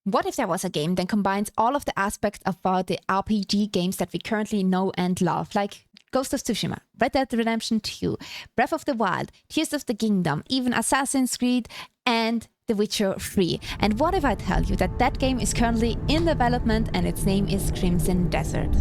What if there was a game that combines all of the aspects about the RPG games that we currently know and love, like Ghost of Tsushima, Red Dead Redemption 2, Breath of the Wild, Tears of the Kingdom, even Assassin's Creed, and The Witcher 3. And what if I tell you that that game is currently in development and its name is Crimson Desert?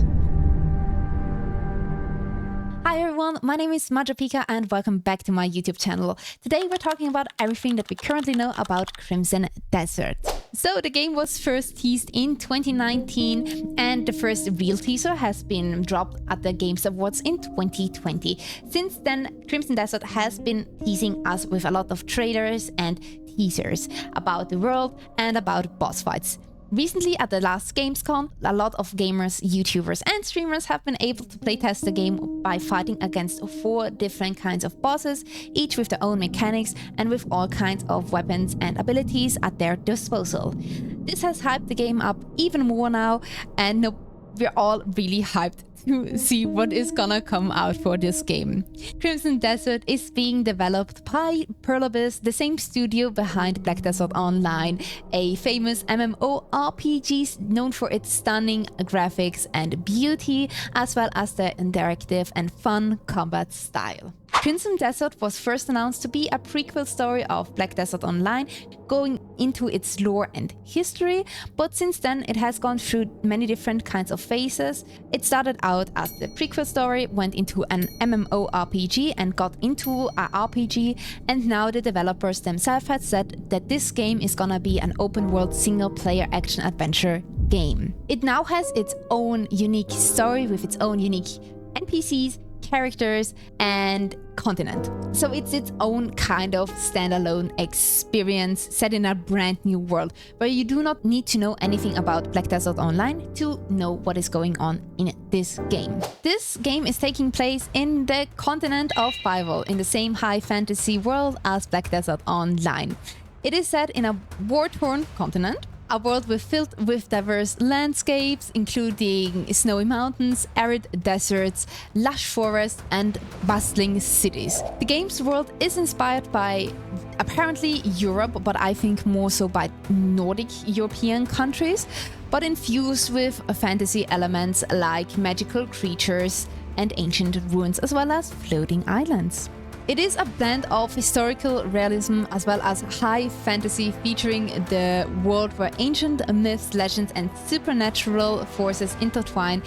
Hi everyone, my name is Majapika and welcome back to my YouTube channel. Today we're talking about everything that we currently know about Crimson Desert. So the game was first teased in 2019 and the first real teaser has been dropped at the Games Awards in 2020. Since then, Crimson Desert has been teasing us with a lot of trailers and teasers about the world and about boss fights. Recently, at the last Gamescom, a lot of gamers, YouTubers and streamers have been able to playtest the game by fighting against 4 different kinds of bosses, each with their own mechanics and with all kinds of weapons and abilities at their disposal. This has hyped the game up even more now, and we're all really hyped to see what is gonna come out for this game. Crimson Desert is being developed by Perlabis, the same studio behind Black Desert Onine, a famous MMORPG known for its stunning graphics and beauty, as well as the interactive and fun combat style. Crimson Desert was first announced to be a prequel story of Black Desert Onine, going into its lore and history, but since then it has gone through many different kinds of phases. It started out as the prequel story, went into an MMORPG and got into a RPG, and now the developers themselves had said that this game is gonna be an open world single player action adventure game. It now has its own unique story with its own unique NPCs, characters and continent. So it's its own kind of standalone experience set in a brand new world where you do not need to know anything about Black Desert Onine to know what is going on in this game. This game is taking place in the continent of Fievel, in the same high fantasy world as Black Desert Onine. It is set in a war-torn continent, a world filled with diverse landscapes, including snowy mountains, arid deserts, lush forests, and bustling cities. The game's world is inspired by apparently Europe, but I think more so by Nordic European countries, but infused with fantasy elements like magical creatures and ancient ruins, as well as floating islands. It is a blend of historical realism as well as high fantasy, featuring the world where ancient myths, legends and supernatural forces intertwine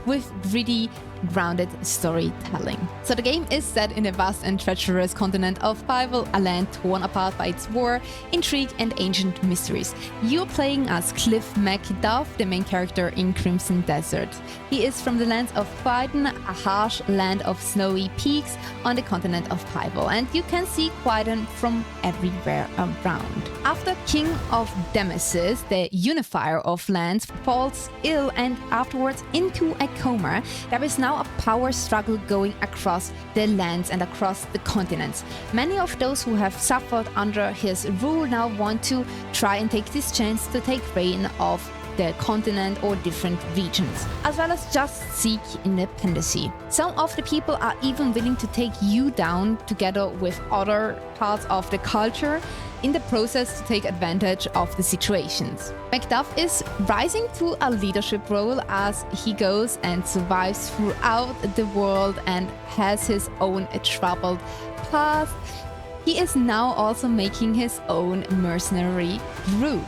with gritty, grounded storytelling. So the game is set in the vast and treacherous continent of Fievel, a land torn apart by its war, intrigue and ancient mysteries. You're playing as Cliff Macduff, the main character in Crimson Desert. He is from the lands of Quaiden, a harsh land of snowy peaks on the continent of Fievel, and you can see Quaiden from everywhere around. After King of Nemesis, the unifier of lands, falls ill and afterwards into a coma, there is now a power struggle going across the lands and across the continents. Many of those who have suffered under his rule now want to try and take this chance to take reign of the continent or different regions, as well as just seek independency. Some of the people are even willing to take you down together with other parts of the culture in the process to take advantage of the situations. Macduff is rising to a leadership role as he goes and survives throughout the world and has his own troubled past. He is now also making his own mercenary group.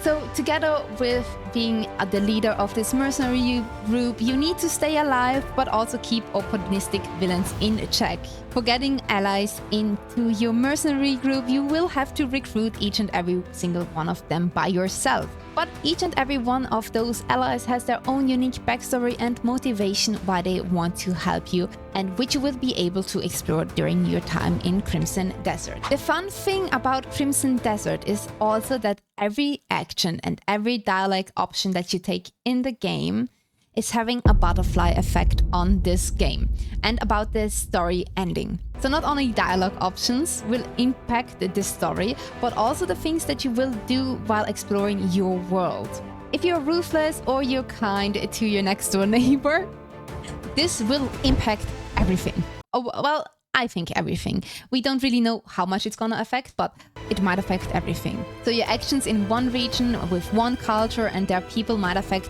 So together with being the leader of this mercenary group, you need to stay alive but also keep opportunistic villains in check. For getting allies into your mercenary group, you will have to recruit each and every single one of them by yourself. But each and every one of those allies has their own unique backstory and motivation why they want to help you, and which you will be able to explore during your time in Crimson Desert. The fun thing about Crimson Desert is also that every action and every dialogue option that you take in the game is having a butterfly effect on this game and about the story ending. So not only dialogue options will impact the story, but also the things that you will do while exploring your world. If you're ruthless or you're kind to your next door neighbor, this will impact everything. Oh, well, I think everything. We don't really know how much it's gonna affect, but it might affect everything. So your actions in one region with one culture and their people might affect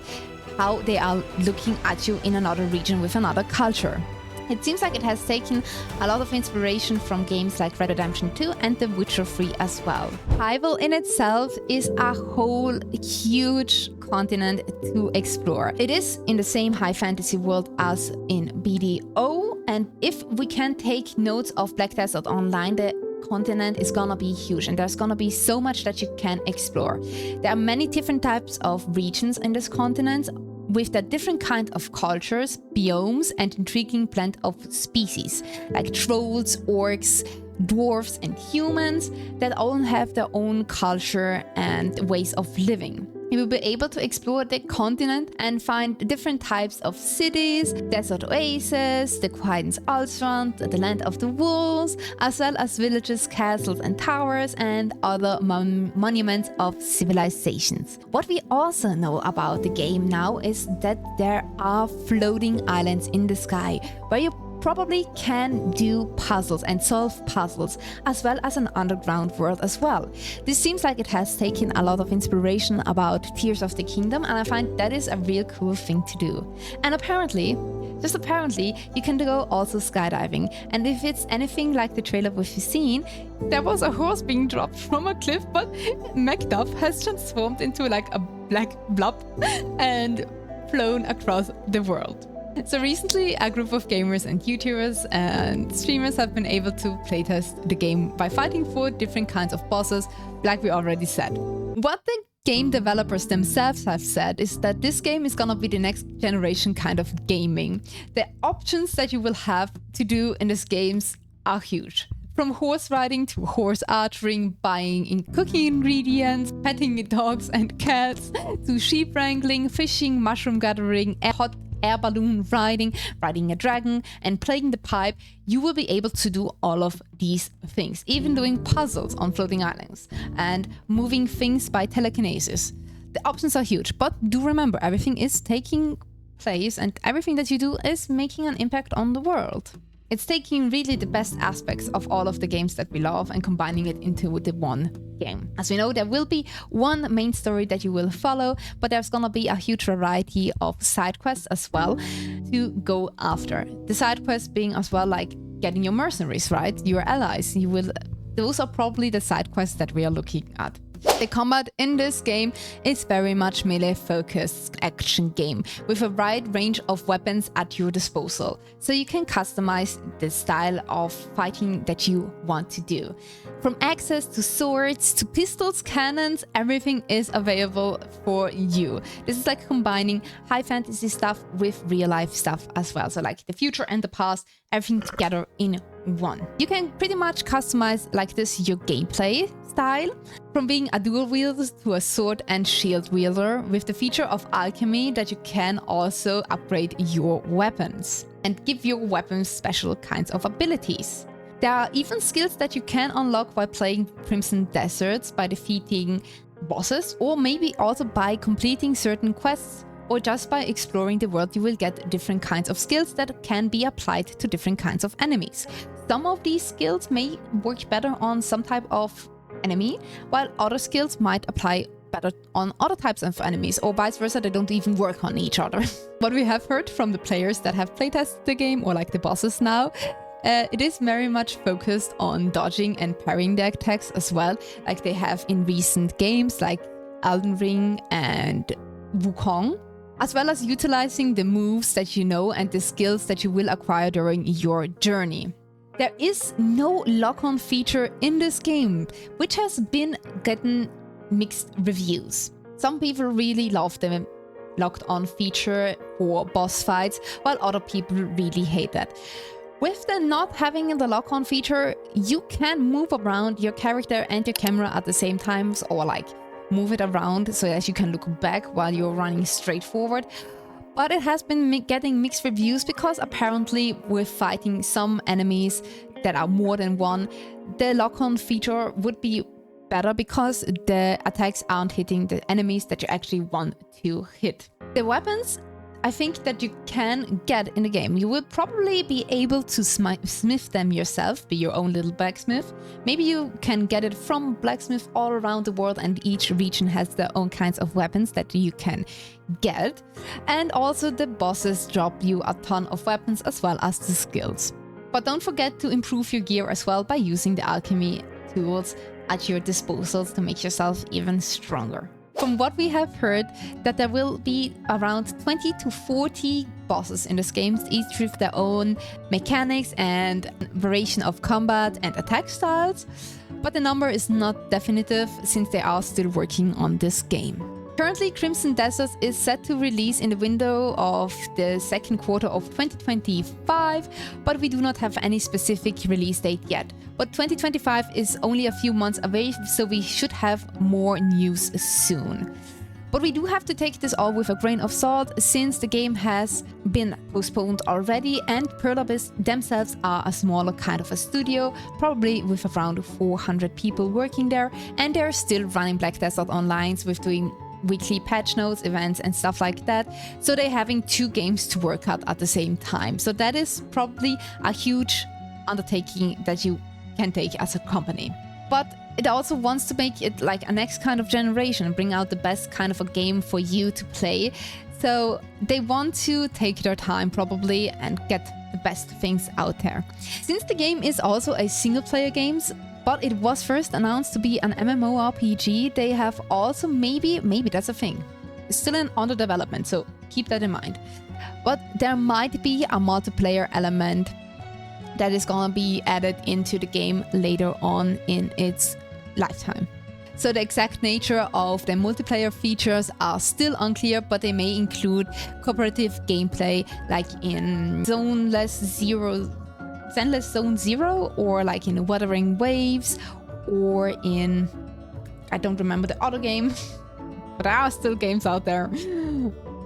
how they are looking at you in another region with another culture. It seems like it has taken a lot of inspiration from games like Red Dead Redemption 2 and The Witcher 3 as well. Hyrule in itself is a whole huge continent to explore. It is in the same high fantasy world as in BDO, and if we can take notes of Black Desert Online, the continent is gonna be huge and there's gonna be so much that you can explore. There are many different types of regions in this continent with their different kind of cultures, biomes, and intriguing blend of species like trolls, orcs, dwarves, and humans that all have their own culture and ways of living. You will be able to explore the continent and find different types of cities, desert oases, the Quiet's Alstrand, the land of the wolves, as well as villages, castles and towers, and other monuments of civilizations. What we also know about the game now is that there are floating islands in the sky where you probably can do puzzles and solve puzzles, as well as an underground world as well. This seems like it has taken a lot of inspiration about Tears of the Kingdom, and I find that is a real cool thing to do. And apparently, just apparently, you can go also skydiving, and if it's anything like the trailer we've seen, there was a horse being dropped from a cliff, but Macduff has transformed into like a black blob and flown across the world. So recently, a group of gamers and YouTubers and streamers have been able to playtest the game by fighting 4 different kinds of bosses, like we already said. What the game developers themselves have said is that this game is gonna be the next generation kind of gaming. The options that you will have to do in these games are huge. From horse riding to horse archery, buying in cooking ingredients, petting dogs and cats, to sheep wrangling, fishing, mushroom gathering, hot air balloon riding, riding a dragon, and playing the pipe, you will be able to do all of these things, even doing puzzles on floating islands and moving things by telekinesis. The options are huge, but do remember, everything is taking place and everything that you do is making an impact on the world. It's taking really the best aspects of all of the games that we love and combining it into the one game. As we know, there will be one main story that you will follow, but there's gonna be a huge variety of side quests as well to go after. The side quests being as well like getting your mercenaries, right? Your allies. Those are probably the side quests that we are looking at. The combat in this game is very much melee-focused action game with a wide range of weapons at your disposal, so you can customize the style of fighting that you want to do. From axes to swords to pistols, cannons, everything is available for you. This is like combining high fantasy stuff with real-life stuff as well, so like the future and the past, everything together in one. You can pretty much customize like this your gameplay style, from being a dual wielder to a sword and shield wielder, with the feature of alchemy that you can also upgrade your weapons and give your weapons special kinds of abilities. There are even skills that you can unlock while playing Crimson Deserts by defeating bosses, or maybe also by completing certain quests, or just by exploring the world. You will get different kinds of skills that can be applied to different kinds of enemies. Some of these skills may work better on some type of enemy, while other skills might apply better on other types of enemies, or vice versa, they don't even work on each other. What we have heard from the players that have playtested the game, or like the bosses now, it is very much focused on dodging and parrying the attacks as well, like they have in recent games like Elden Ring and Wukong, as well as utilizing the moves that you know and the skills that you will acquire during your journey. There is no lock-on feature in this game, which has been getting mixed reviews. Some people really love the locked-on feature for boss fights, while other people really hate that. With the not having the lock-on feature, you can move around your character and your camera at the same time, or like move it around so that you can look back while you're running straight forward. But it has been getting mixed reviews because apparently with fighting some enemies that are more than one, the lock-on feature would be better because the attacks aren't hitting the enemies that you actually want to hit. The weapons I think that you can get in the game. You will probably be able to smith them yourself, be your own little blacksmith. Maybe you can get it from blacksmiths all around the world, and each region has their own kinds of weapons that you can get. And also the bosses drop you a ton of weapons as well as the skills. But don't forget to improve your gear as well by using the alchemy tools at your disposals to make yourself even stronger. From what we have heard, that there will be around 20 to 40 bosses in this game, each with their own mechanics and variation of combat and attack styles. But the number is not definitive since they are still working on this game. Currently, Crimson Desert is set to release in the window of the second quarter of 2025, but we do not have any specific release date yet. But 2025 is only a few months away, so we should have more news soon. But we do have to take this all with a grain of salt, since the game has been postponed already, and Pearl Abyss themselves are a smaller kind of a studio, probably with around 400 people working there, and they're still running Black Desert Online with doing weekly patch notes, events and stuff like that. So they're having 2 games to work out at the same time. So that is probably a huge undertaking that you can take as a company. But it also wants to make it like a next kind of generation and bring out the best kind of a game for you to play. So they want to take their time probably and get the best things out there. Since the game is also a single player game, but it was first announced to be an MMORPG, they have also maybe that's a thing. It's still under development, so keep that in mind. But there might be a multiplayer element that is gonna be added into the game later on in its lifetime. So the exact nature of the multiplayer features are still unclear, but they may include cooperative gameplay like in Zenless Zone Zero, or like in Wuthering Waves, or in, I don't remember the other game, but there are still games out there.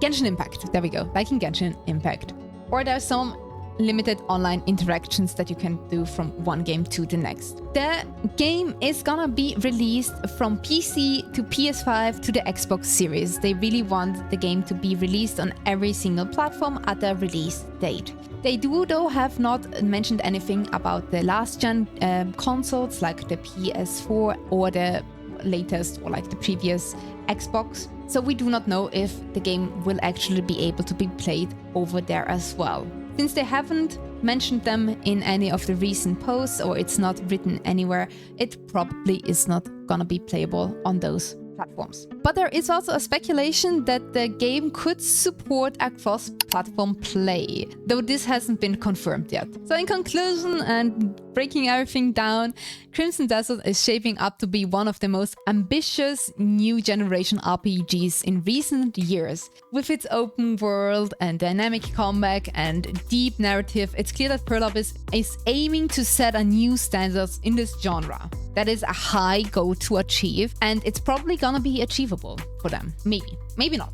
Genshin Impact, there we go, like in Genshin Impact. Or there's some limited online interactions that you can do from one game to the next. The game is gonna be released from PC to PS5 to the Xbox Series. They really want the game to be released on every single platform at the release date. They do though have not mentioned anything about the last gen consoles like the PS4 or the latest or like the previous Xbox. So we do not know if the game will actually be able to be played over there as well. Since they haven't mentioned them in any of the recent posts, or it's not written anywhere, it probably is not gonna be playable on those platforms. But there is also a speculation that the game could support a cross-platform play, though this hasn't been confirmed yet. So in conclusion, and breaking everything down, Crimson Desert is shaping up to be one of the most ambitious new generation RPGs in recent years. With its open world and dynamic combat and deep narrative, it's clear that Pearl Abyss is aiming to set a new standard in this genre. That is a high goal to achieve, and it's probably gonna be achievable for them. Maybe not.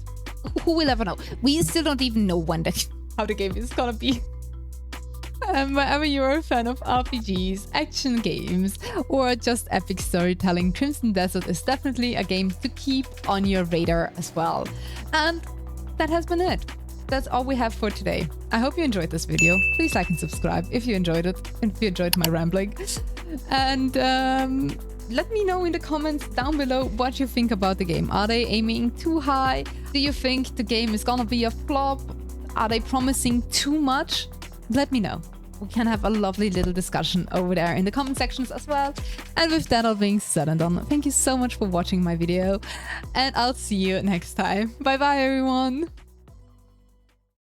Who will ever know? We still don't even know how the game is gonna be. Whenever you're a fan of RPGs, action games, or just epic storytelling, Crimson Desert is definitely a game to keep on your radar as well. And that has been it. That's all we have for today. I hope you enjoyed this video. Please like and subscribe if you enjoyed it, if you enjoyed my rambling. And let me know in the comments down below what you think about the game. Are they aiming too high? Do you think the game is gonna be a flop? Are they promising too much? Let me know. We can have a lovely little discussion over there in the comment sections as well. And with that all being said and done, thank you so much for watching my video, and I'll see you next time. Bye bye everyone!